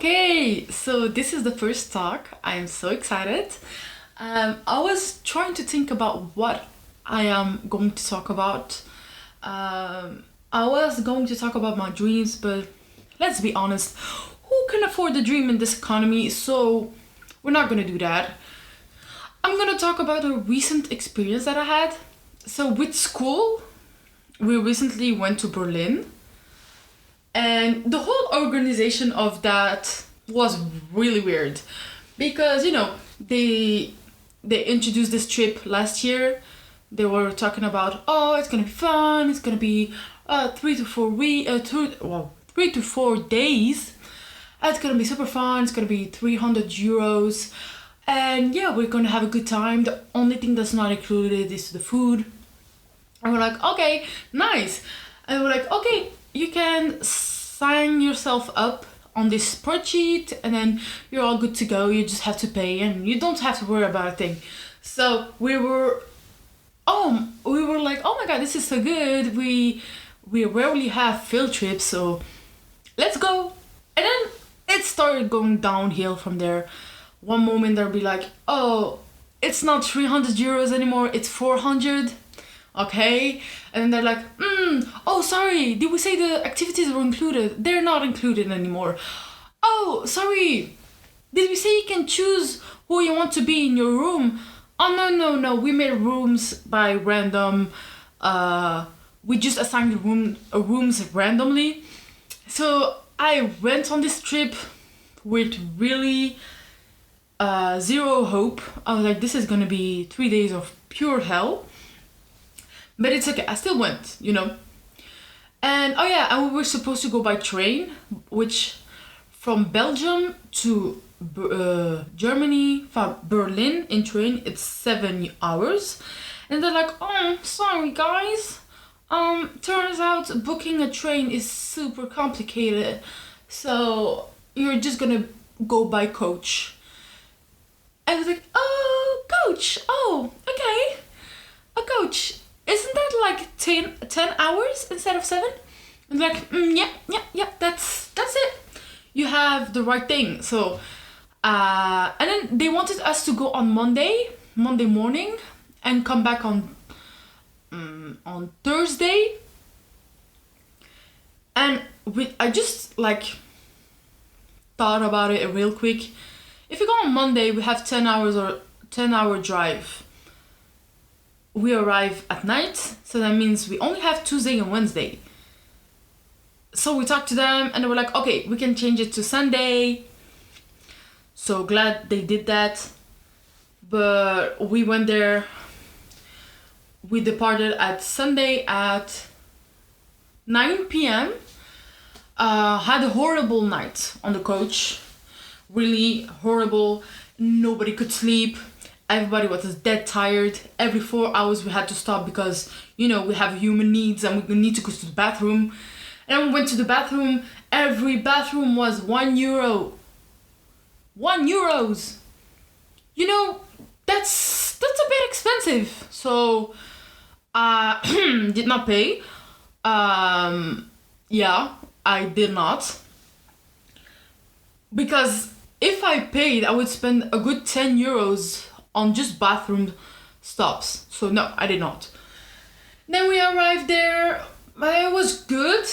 Okay, so this is the first talk. I am so excited. I was trying to think about what I am going to talk about. I was going to talk about my dreams, but let's be honest, who can afford a dream in this economy? So we're not gonna do that. I'm gonna talk about a recent experience that I had. So with school, we recently went to Berlin, and the whole organization of that was really weird because they introduced this trip last year. They were talking about, oh, it's gonna be fun, it's gonna be 3 to 4 days. It's gonna be super fun, it's gonna be 300 euros, and yeah, we're gonna have a good time. The only thing that's not included is the food. And we're like, okay, nice. And we're like, okay, you can sign yourself up on this spreadsheet and then you're all good to go. You just have to pay and you don't have to worry about a thing. So we were like, oh my god, this is so good. We rarely have field trips, so let's go. And then it started going downhill from there. One moment they'll be like, oh, it's not 300 euros anymore, it's 400. Okay, and then they're like, oh, sorry, did we say the activities were included? They're not included anymore. Oh, sorry, did we say you can choose who you want to be in your room? Oh, no, we made rooms by random. We just assigned rooms randomly. So I went on this trip with really zero hope. I was like, this is gonna be 3 days of pure hell. But it's okay, I still went, And oh yeah, and we were supposed to go by train, which from Belgium to Germany, from Berlin in train, it's 7 hours. And they're like, oh, sorry guys. Turns out booking a train is super complicated. So you're just gonna go by coach. I was like, oh, coach, oh, okay. A coach. Isn't that like 10 hours instead of 7? And like, yeah, that's it. You have the right thing. So, and then they wanted us to go on Monday morning, and come back on Thursday. And I just like thought about it real quick. If you go on Monday, we have 10 hours or 10-hour drive. We arrive at night, so that means we only have Tuesday and Wednesday. So we talked to them and they were like, okay, we can change it to Sunday. So glad they did that. But we went there. We departed at Sunday at 9 p.m. Had a horrible night on the coach. Really horrible. Nobody could sleep. Everybody was dead tired. Every 4 hours we had to stop because, we have human needs and we need to go to the bathroom. And then we went to the bathroom. Every bathroom was €1. €1. That's a bit expensive. So, did not pay. Yeah, I did not. Because if I paid, I would spend a good €10 on just bathroom stops. So no, I did not. Then we arrived there. It was good.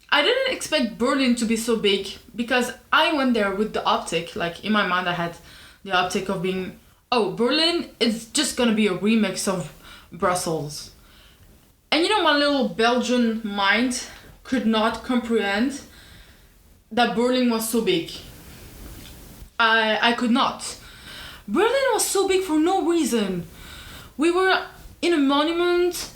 I didn't expect Berlin to be so big because I went there with the optic. Like in my mind I had the optic of being, oh, Berlin is just gonna be a remix of Brussels. And my little Belgian mind could not comprehend that Berlin was so big. I could not. Berlin was so big for no reason. We were in a monument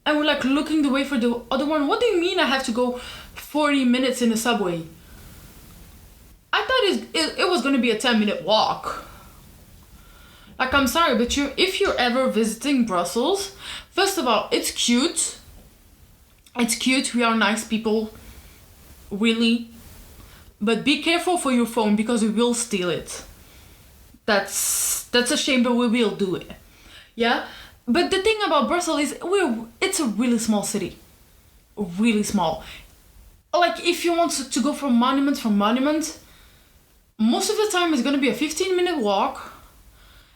and we're like looking the way for the other one. What do you mean I have to go 40 minutes in the subway? I thought it was gonna be a 10-minute walk. Like, I'm sorry, but if you're ever visiting Brussels, first of all, it's cute. It's cute, we are nice people. Really. But be careful for your phone because we will steal it. That's a shame, but we will do it. Yeah? But the thing about Brussels is it's a really small city. Really small. Like if you want to go from monument, most of the time it's gonna be a 15-minute walk,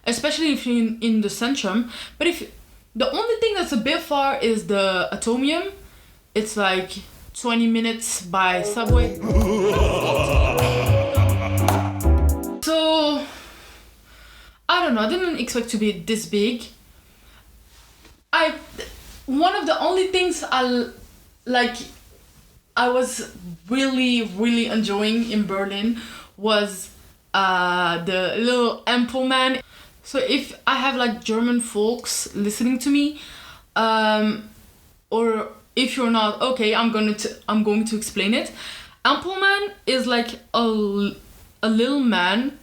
especially if you're in the centrum. But if the only thing that's a bit far is the Atomium, it's like 20 minutes by subway. So I don't know, I didn't expect to be this big. One of the only things I was really enjoying in Berlin was the little Ampelman. So if I have like German folks listening to me, or if you're not, okay, I'm going to explain it. Ampelman is like a little man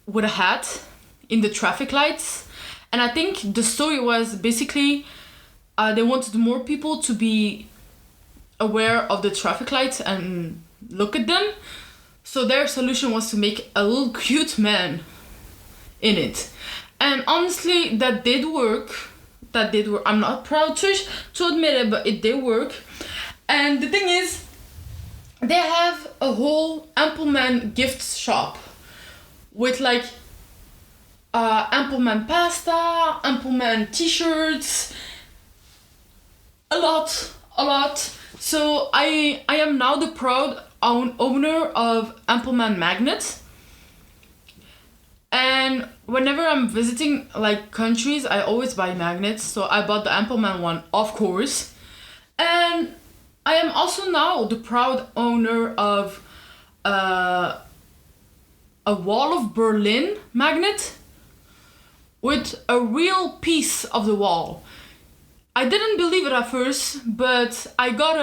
with a hat in the traffic lights. And I think the story was basically they wanted more people to be aware of the traffic lights and look at them. So their solution was to make a little cute man in it. And honestly, that did work. I'm not proud to admit it, but it did work. And the thing is, they have a whole Ampelman gift shop with like Ampelman pasta, Ampelman t-shirts, a lot. So I am now the proud owner of Ampelman Magnet. And whenever I'm visiting like countries, I always buy magnets. So I bought the Ampelman one, of course. And I am also now the proud owner of a Wall of Berlin magnet with a real piece of the wall. I didn't believe it at first, but I got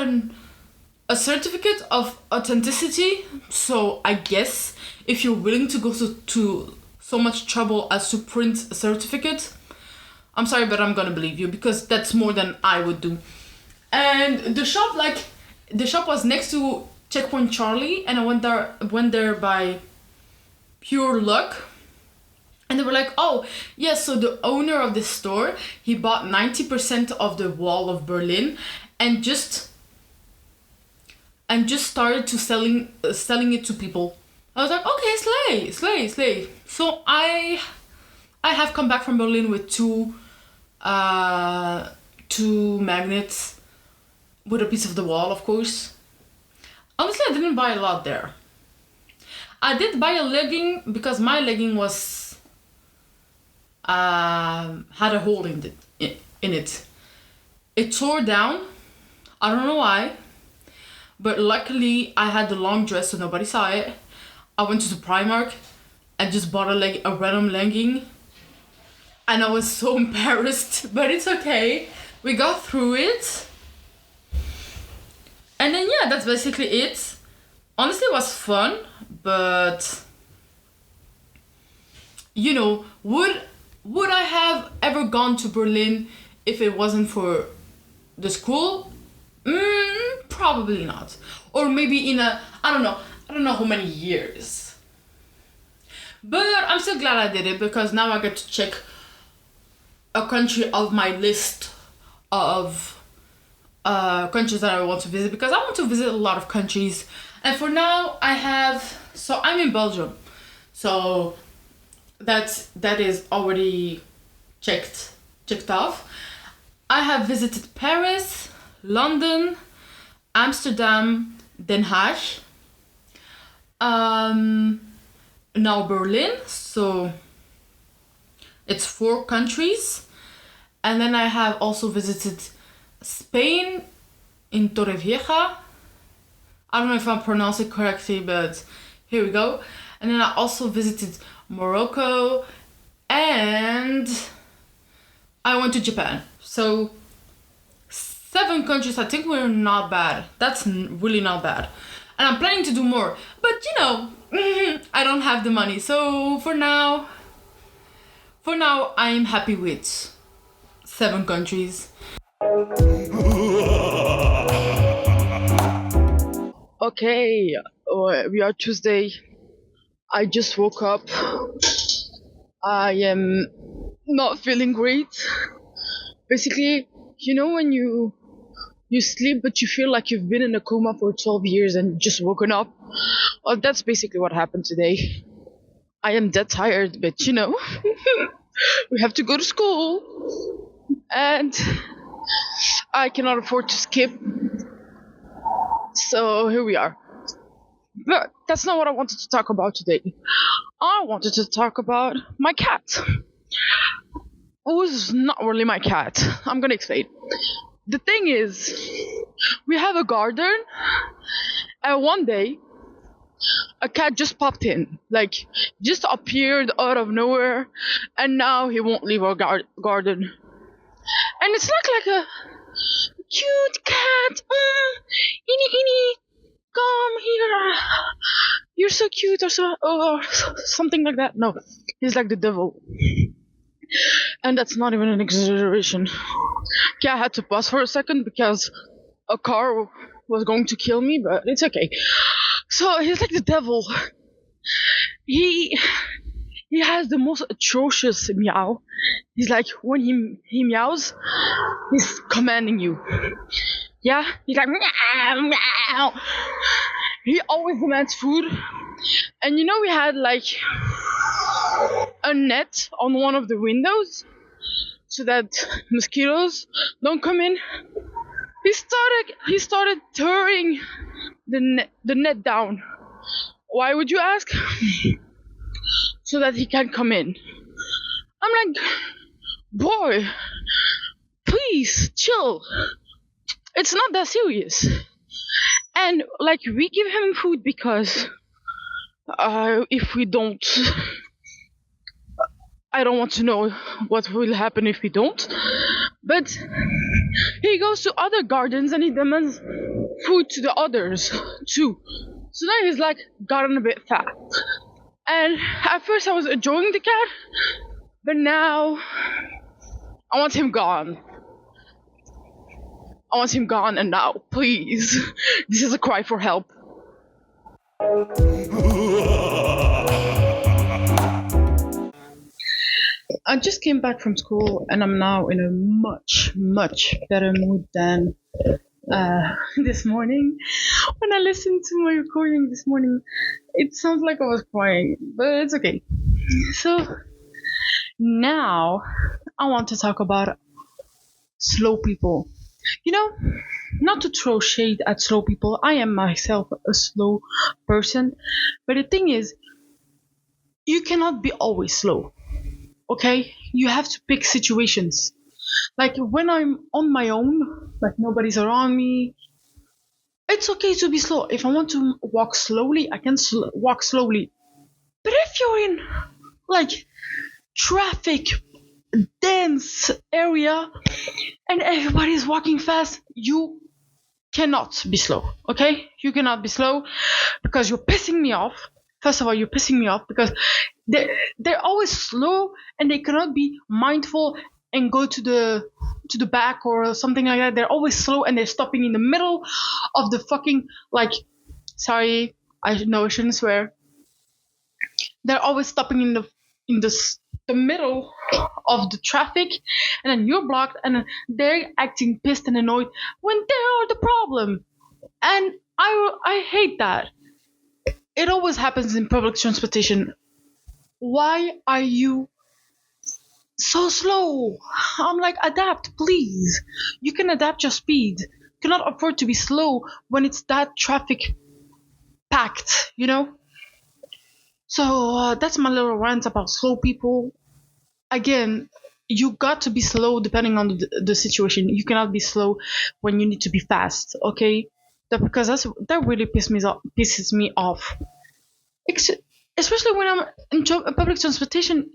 a certificate of authenticity. So I guess if you're willing to go to so much trouble as to print a certificate, I'm sorry, but I'm gonna believe you, because that's more than I would do. And the shop was next to Checkpoint Charlie, and I went there by pure luck. And they were like, oh, yes, so the owner of this store, he bought 90% of the Wall of Berlin and just started to selling it to people. I was like, okay, slay. So I have come back from Berlin with two magnets with a piece of the wall, of course. Honestly, I didn't buy a lot there. I did buy a legging because my legging was had a hole in it. It tore down. I don't know why, but luckily I had the long dress so nobody saw it. I went to the Primark and just bought a random legging, and I was so embarrassed, but it's okay. We got through it. And then yeah, that's basically it. Honestly, it was fun, but you know, would I have ever gone to Berlin if it wasn't for the school? Probably not. Or maybe I don't know how many years. But I'm still glad I did it, because now I get to check a country of my list of countries that I want to visit, because I want to visit a lot of countries. And for now I'm in Belgium. So that is already checked off. I have visited Paris, London, Amsterdam, Den Haag, now Berlin, so it's 4 countries. And then I have also visited Spain in Torrevieja. I don't know if I'm pronouncing it correctly, but here we go. And then I also visited Morocco, and I went to Japan. So 7 countries. I think we're not bad. That's really not bad. And I'm planning to do more, but you know, I don't have the money. So for now I'm happy with 7 countries. Okay, we are Tuesday. I just woke up. I am not feeling great. Basically, you know when you sleep but you feel like you've been in a coma for 12 years and just woken up? Well, that's basically what happened today. I am dead tired, but we have to go to school, and I cannot afford to skip. So here we are. But that's not what I wanted to talk about today. I wanted to talk about my cat. Who's not really my cat. I'm gonna explain. The thing is, we have a garden, and one day, a cat just popped in. Like, just appeared out of nowhere, and now he won't leave our garden. And it's not like a cute cat. Eeny, come here. You're so cute, or something like that. No, he's like the devil. And that's not even an exaggeration. Yeah, I had to pause for a second because a car was going to kill me, but it's okay. So he's like the devil. He has the most atrocious meow. He's like, when he meows, he's commanding you. Yeah, he's like meow meow. He always demands food. And we had like a net on one of the windows so that mosquitoes don't come in. He started tearing the net down. Why would you ask? So that he can come in. I'm like, boy, please chill. It's not that serious. And like, we give him food because if we don't, I don't want to know what will happen if we don't. But he goes to other gardens and he demands food to the others too. So now he's like gotten a bit fat. And at first I was enjoying the cat, but now I want him gone. I want him gone, and now, please. This is a cry for help. I just came back from school and I'm now in a much, much better mood than this morning. When I listened to my recording this morning, it sounds like I was crying, but it's okay. So now I want to talk about slow people. Not to throw shade at slow people. I am myself a slow person, but the thing is, you cannot be always slow. Okay, you have to pick situations. Like when I'm on my own, like nobody's around me, it's okay to be slow. If I want to walk slowly, I can walk slowly. But if you're in like traffic dense area and everybody's walking fast, you cannot be slow. Okay, you cannot be slow because you're pissing me off. First of all, you're pissing me off because they're always slow and they cannot be mindful and go to the back or something like that. They're always slow and they're stopping in the middle of the fucking, like, sorry, I know I shouldn't swear. They're always stopping in the middle of the traffic, and then you're blocked, and they're acting pissed and annoyed when they are the problem. And I hate that. It always happens in public transportation. Why are you so slow? I'm like, adapt, please. You can adapt your speed. You cannot afford to be slow when it's that traffic packed, So that's my little rant about slow people. Again, you got to be slow depending on the situation. You cannot be slow when you need to be fast, okay? Because that really pisses me off. Especially when I'm in public transportation,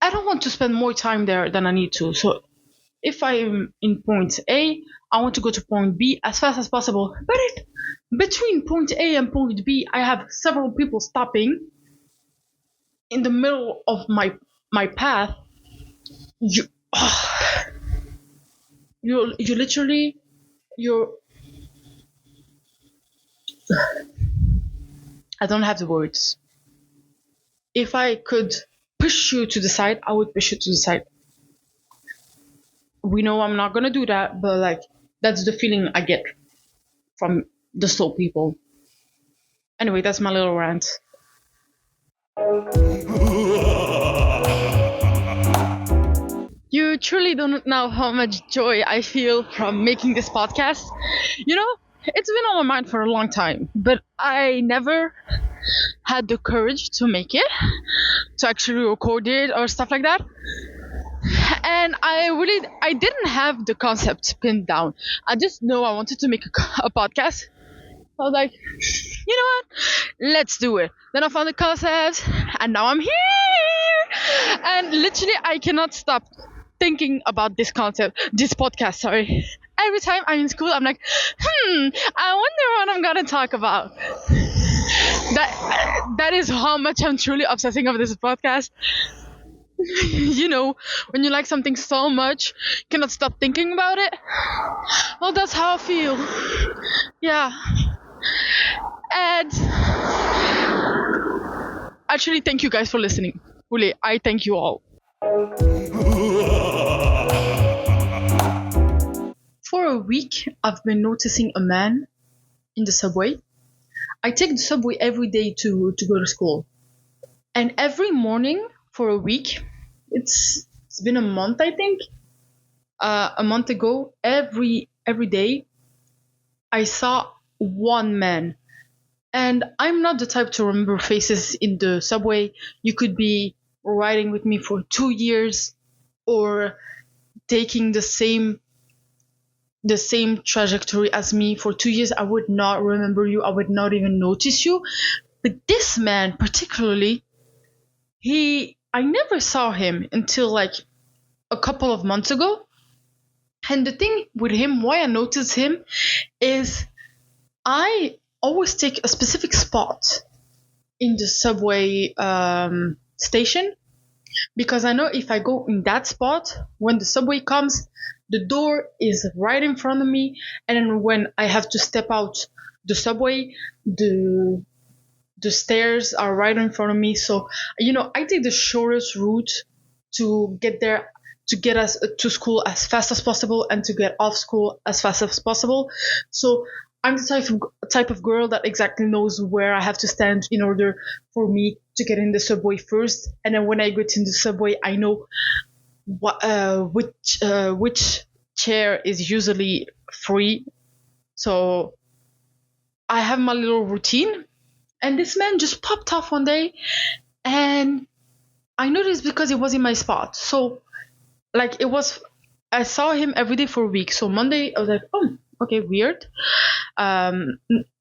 I don't want to spend more time there than I need to. So if I'm in point A, I want to go to point B as fast as possible. But between point A and point B, I have several people stopping in the middle of my path. You literally, I don't have the words. If I could push you to the side, I would push you to the side. We know I'm not gonna do that, but like, that's the feeling I get from the slow people. Anyway, that's my little rant. You truly don't know how much joy I feel from making this podcast. You know, it's been on my mind for a long time, but I never had the courage to make it, to actually record it or stuff like that. And I didn't have the concept pinned down. I just know I wanted to make a podcast. I was like, you know what? Let's do it. Then I found the concept, and now I'm here. And literally, I cannot stop thinking about this concept, this podcast. Sorry. Every time I'm in school, I'm like, I wonder what I'm gonna talk about. That is how much I'm truly obsessing over this podcast. You know, when you like something so much, you cannot stop thinking about it. Well, that's how I feel. Yeah. And actually, thank you guys for listening. Really, I thank you all. For a week, I've been noticing a man in the subway. I take the subway every day to go to school. And every morning for a week, it's been a month, I think. A month ago, every day, I saw one man. And I'm not the type to remember faces in the subway. You could be riding with me for 2 years or taking the same trajectory as me for 2 years. I would not remember you. I would not even notice you. But this man particularly, I never saw him until like a couple of months ago. And the thing with him, why I noticed him, is I always take a specific spot in the subway station, because I know if I go in that spot, when the subway comes, the door is right in front of me, and then when I have to step out the subway, the stairs are right in front of me. So, you know, I take the shortest route to get there, to get us to school as fast as possible and to get off school as fast as possible. So I'm the type of girl that exactly knows where I have to stand in order for me to get in the subway first. And then when I get in the subway, I know which chair is usually free. So I have my little routine. And this man just popped off one day, and I noticed because it was in my spot. So like I saw him every day for a week. So Monday I was like, oh, okay, weird. I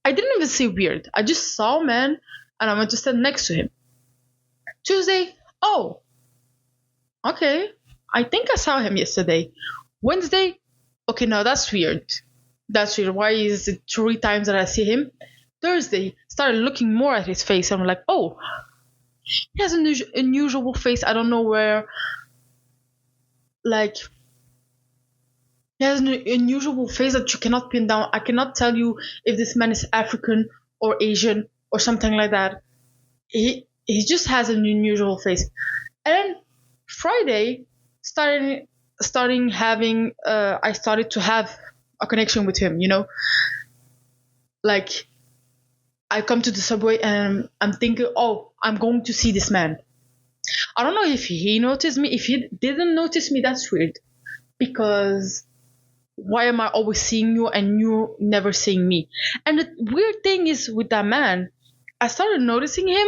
didn't even say weird. I just saw a man and I went to stand next to him. Tuesday, oh, okay. I think I saw him yesterday. Wednesday, okay, no, that's weird. That's weird. Why is it 3 times that I see him? Thursday, started looking more at his face. And I'm like, oh, he has an unusual face. I don't know where. Like, he has an unusual face that you cannot pin down. I cannot tell you if this man is African or Asian or something like that. He just has an unusual face. And then Friday, I started to have a connection with him, you know? Like, I come to the subway and I'm thinking, oh, I'm going to see this man. I don't know if he noticed me. If he didn't notice me, that's weird. Because why am I always seeing you and you never seeing me? And the weird thing is with that man, I started noticing him,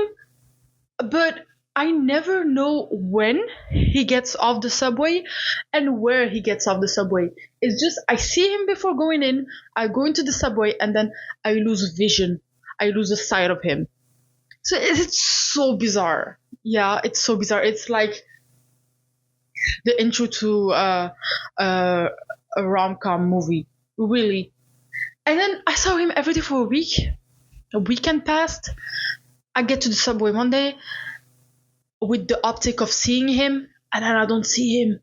but I never know when he gets off the subway and where he gets off the subway. It's just I see him before going in, I go into the subway, and then I lose vision. I lose the sight of him. So it's so bizarre. Yeah, it's so bizarre. It's like the intro to a rom-com movie, really. And then I saw him every day for a week. A weekend passed. I get to the subway one day with the optic of seeing him, and then I don't see him.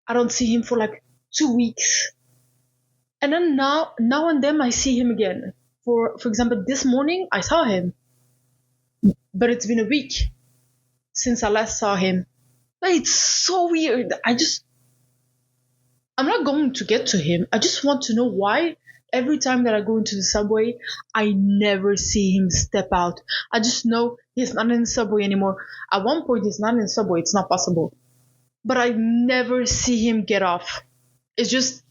I don't see him for like 2 weeks. And then now and then I see him again. For example, this morning I saw him. But it's been a week since I last saw him. It's so weird. I'm not going to get to him. I just want to know why every time that I go into the subway, I never see him step out. I just know he's not in the subway anymore. At one point, he's not in the subway. It's not possible. But I never see him get off. It's just,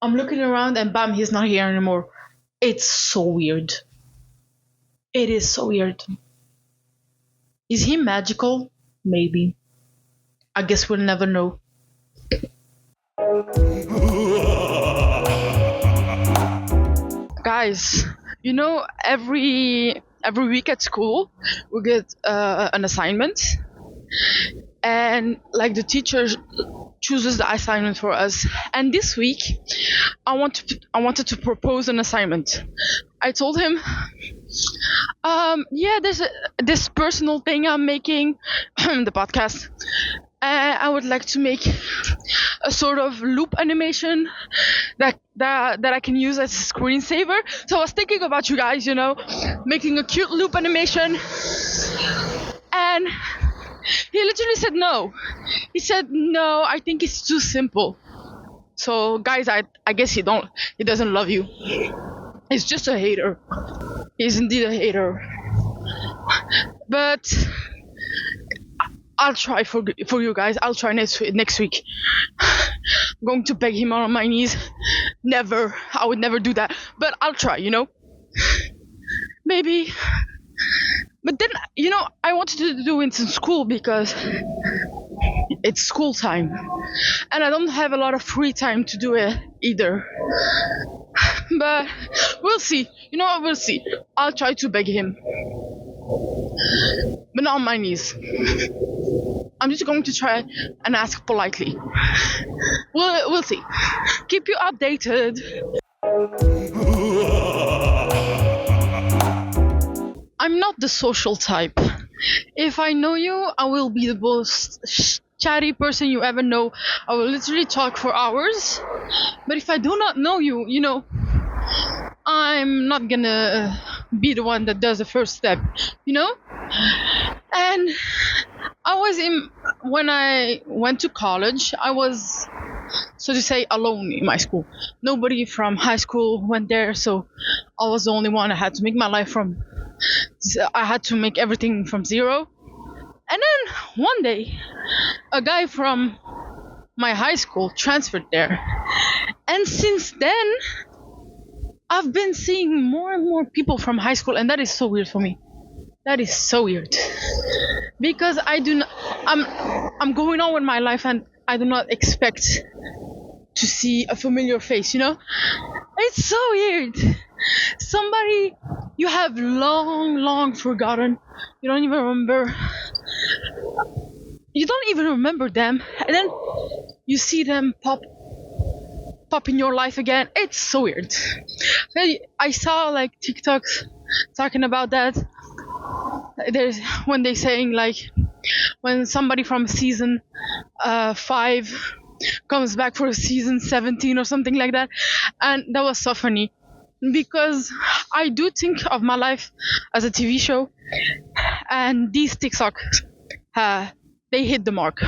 I'm looking around and bam, he's not here anymore. It's so weird. It is so weird. Is he magical? Maybe. I guess we'll never know. Guys, every week at school we get an assignment, and like the teacher chooses the assignment for us. And this week, I wanted to propose an assignment. I told him, there's this personal thing I'm making, the podcast. I would like to make a sort of loop animation that I can use as a screensaver. So I was thinking about you guys, making a cute loop animation. And he literally said no. He said, no, I think it's too simple. So guys, I guess he doesn't love you. He's just a hater. He's indeed a hater. But I'll try for you guys. I'll try next week. I'm going to beg him on my knees. Never. I would never do that. But I'll try, Maybe. But then, I wanted to do it in school because it's school time. And I don't have a lot of free time to do it either. But we'll see. You know what? We'll see. I'll try to beg him. But not on my knees. I'm just going to try and ask politely. We'll see. Keep you updated. I'm not the social type. If I know you, I will be the most chatty person you ever know. I will literally talk for hours. But if I do not know you, I'm not gonna be the one that does the first step, And when I went to college, I was, so to say, alone in my school. Nobody from high school went there, so I was the only one. I had to make my life I had to make everything from zero. And then one day, a guy from my high school transferred there. And since then, I've been seeing more and more people from high school, and that is so weird for me. That is so weird. Because I'm going on with my life and I do not expect to see a familiar face, It's so weird. Somebody you have long forgotten. You don't even remember them. And then you see them pop in your life again. It's so weird. I saw like TikToks talking about that. There's when they saying like when somebody from season 5 comes back for season 17 or something like that, and that was so funny because I do think of my life as a TV show, and these TikToks they hit the mark.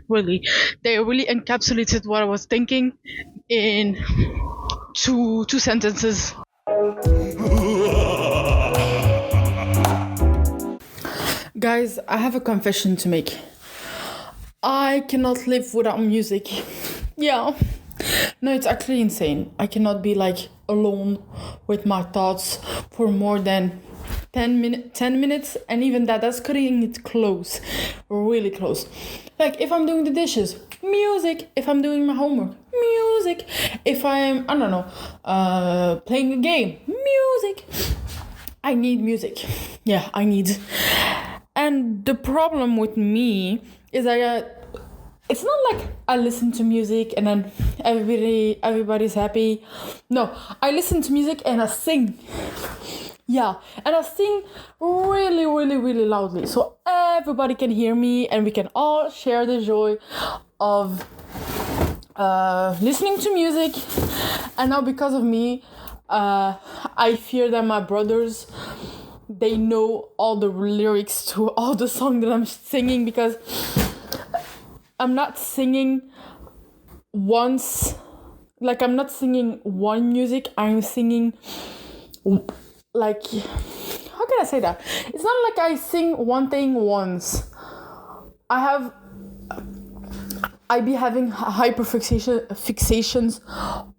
Really, they really encapsulated what I was thinking in two sentences. Guys, I have a confession to make. I cannot live without music. Yeah. No, it's actually insane. I cannot be like alone with my thoughts for more than 10 minutes, and even that's cutting it close, really close. Like if I'm doing the dishes, music. If I'm doing my homework, music. If I'm, playing a game, music. I need music. Yeah, I need. And the problem with me is it's not like I listen to music and then everybody's happy. No, I listen to music and I sing. Yeah, and I sing really, really, really loudly so everybody can hear me and we can all share the joy of listening to music. And now because of me, I fear that my brothers, they know all the lyrics to all the songs that I'm singing, because I'm not singing once like I'm not singing one music, I'm singing like, how can I say that? It's not like I sing one thing once. I be having fixations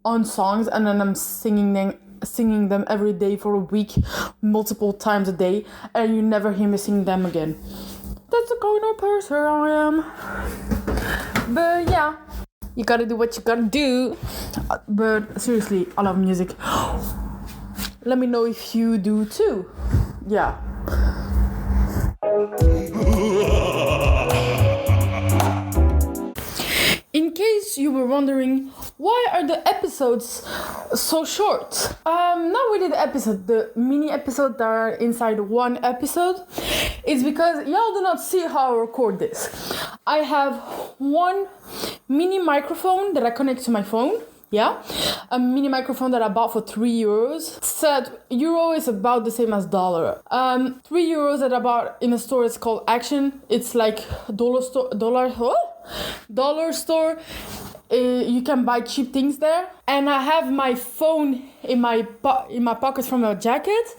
on songs, and then I'm singing them every day for a week, multiple times a day, and you never hear me sing them again. That's the kind of person I am. But yeah, you gotta do what you gotta do. But seriously, I love music. Let me know if you do too. Yeah. In case you were wondering, why are the episodes so short? Not really the episode, the mini episodes that are inside one episode. It's because y'all do not see how I record this. I have one mini microphone that I connect to my phone. Yeah, a mini microphone that I bought for €3. Said euro is about the same as dollar. €3 that I bought in a store is called Action. It's like dollar store. You can buy cheap things there. And I have my phone in my pocket from a jacket,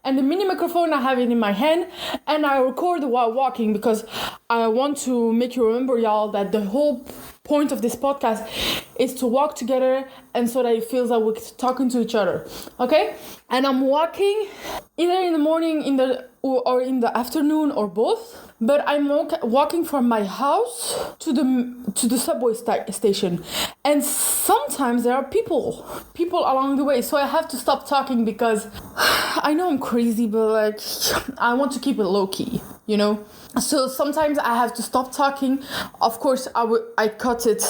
and the mini microphone I have it in my hand, and I record while walking because I want to make you remember, y'all, that the whole point of this podcast is to walk together, and so that it feels like we're talking to each other. Okay? And I'm walking either in the morning or in the afternoon or both. But I'm walking from my house to the subway station, and sometimes there are people along the way. So I have to stop talking because I know I'm crazy, but like I want to keep it low key, you know. So sometimes I have to stop talking. Of course, I cut it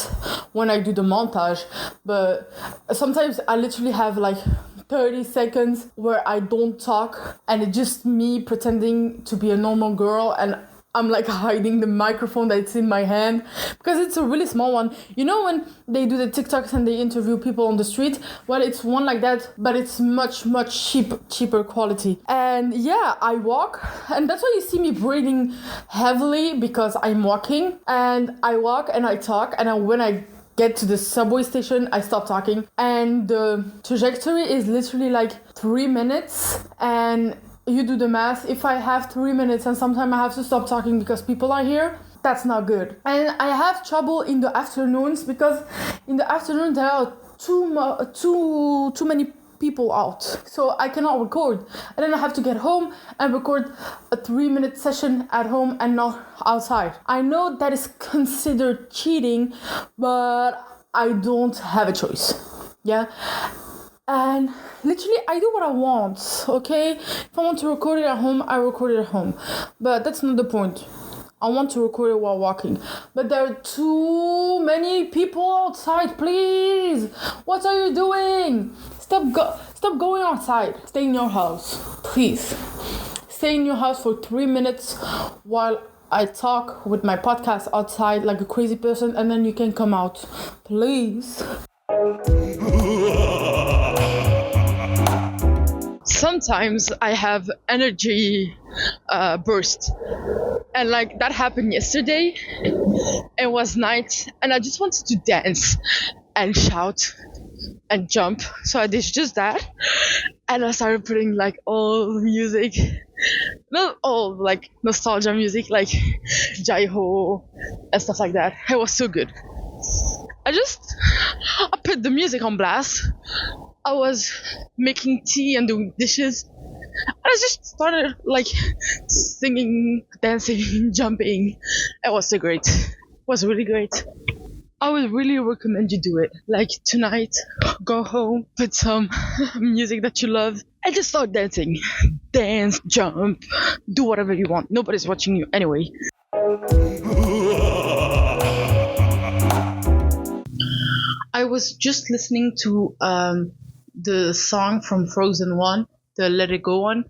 when I do the montage, but sometimes I literally have like 30 seconds where I don't talk, and it's just me pretending to be a normal girl, and I'm like hiding the microphone that's in my hand because it's a really small one. You know when they do the TikToks and they interview people on the street? Well, it's one like that, but it's much cheaper quality. And yeah, I walk, and that's why you see me breathing heavily, because I'm walking, and I walk and I talk, and when I get to the subway station, I stop talking, and the trajectory is literally like 3 minutes, and you do the math. If I have 3 minutes and sometimes I have to stop talking because people are here, that's not good. And I have trouble in the afternoons because in the afternoon there are too many people out, so I cannot record, and then I have to get home and record a 3-minute session at home and not outside. I know that is considered cheating, but I don't have a choice. Yeah. And literally, I do what I want, okay? If I want to record it at home, I record it at home. But that's not the point. I want to record it while walking. But there are too many people outside, please! What are you doing? Stop going outside. Stay in your house, please. Stay in your house for 3 minutes while I talk with my podcast outside like a crazy person, and then you can come out, please. Sometimes I have energy burst, and like that happened yesterday. It was night, and I just wanted to dance and shout and jump, so I did just that, and I started putting like old music, not old, like nostalgia music, like Jaiho and stuff like that. It was so good. I put the music on blast. I was making tea and doing dishes. I just started like singing, dancing, jumping. It was so great. It was really great. I would really recommend you do it. Like tonight, go home, put some music that you love, and just start dancing. Dance, jump, do whatever you want. Nobody's watching you anyway. I was just listening to the song from Frozen 1, the Let It Go one,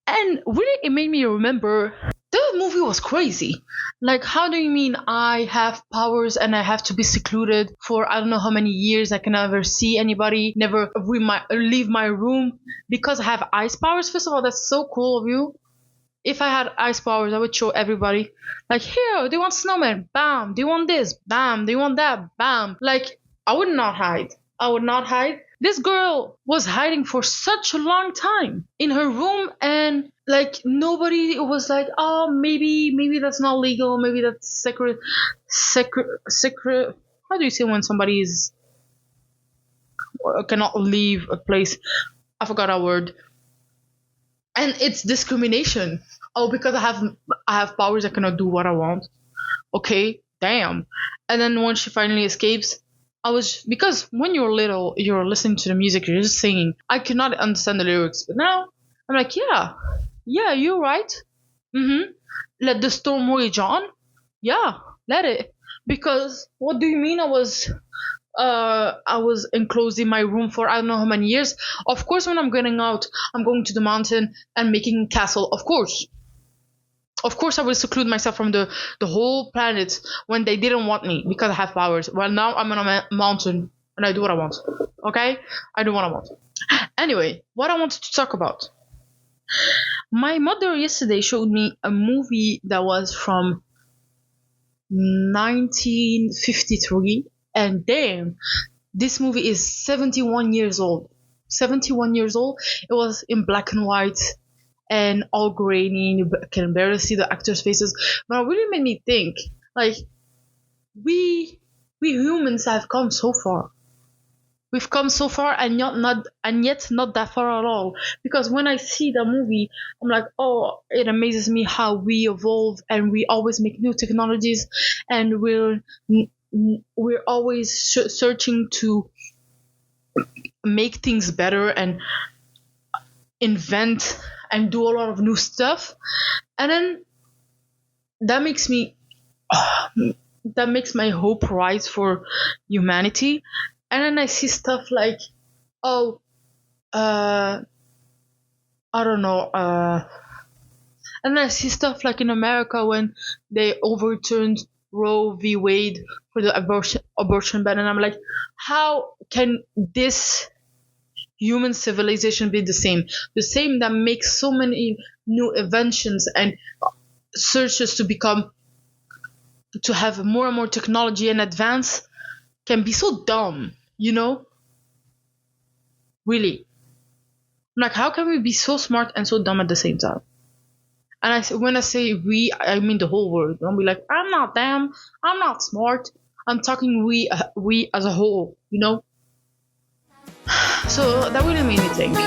and really it made me remember the movie was crazy. Like, how do you mean I have powers and I have to be secluded for I don't know how many years? I can never see anybody, never leave my room because I have ice powers. First of all, that's so cool of you. If I had ice powers, I would show everybody. Like, here, do you want snowman? Bam. Do you want this? Bam. Do you want that? Bam. Like, I would not hide. I would not hide. This girl was hiding for such a long time in her room, and like nobody was like, oh, maybe that's not legal. Maybe that's secret. How do you say when somebody is cannot leave a place? I forgot a word. And it's discrimination. Oh, because I have powers, I cannot do what I want. Okay, damn. And then when she finally escapes, I was, because when you're little, you're listening to the music, you're just singing. I could not understand the lyrics, but now I'm like, yeah, you're right. Let the storm rage on. Yeah, let it. Because what do you mean? I was enclosed in my room for I don't know how many years. Of course, when I'm getting out, I'm going to the mountain and making a castle. Of course, I will seclude myself from the whole planet when they didn't want me because I have powers. Well, now I'm on a mountain and I do what I want. Okay? I do what I want. Anyway, what I wanted to talk about. My mother yesterday showed me a movie that was from 1953. And damn, this movie is 71 years old. 71 years old. It was in black and white and all grainy. You can barely see the actors' faces. But it really made me think, like, we humans have come so far. We've come so far and yet not that far at all. Because when I see the movie, I'm like, oh, it amazes me how we evolve and we always make new technologies, and we're always searching to make things better and invent and do a lot of new stuff. And then that makes my hope rise for humanity. And then I see stuff like, I don't know, and then I see stuff like in America when they overturned Roe v. Wade for the abortion ban, and I'm like, how can this human civilization be the same that makes so many new inventions and searches to have more and more technology and advance, can be so dumb, really. I'm like, how can we be so smart and so dumb at the same time? And when I say we, I mean the whole world. Don't be like, I'm not dumb, I'm not smart. I'm talking we as a whole, So that really made me think.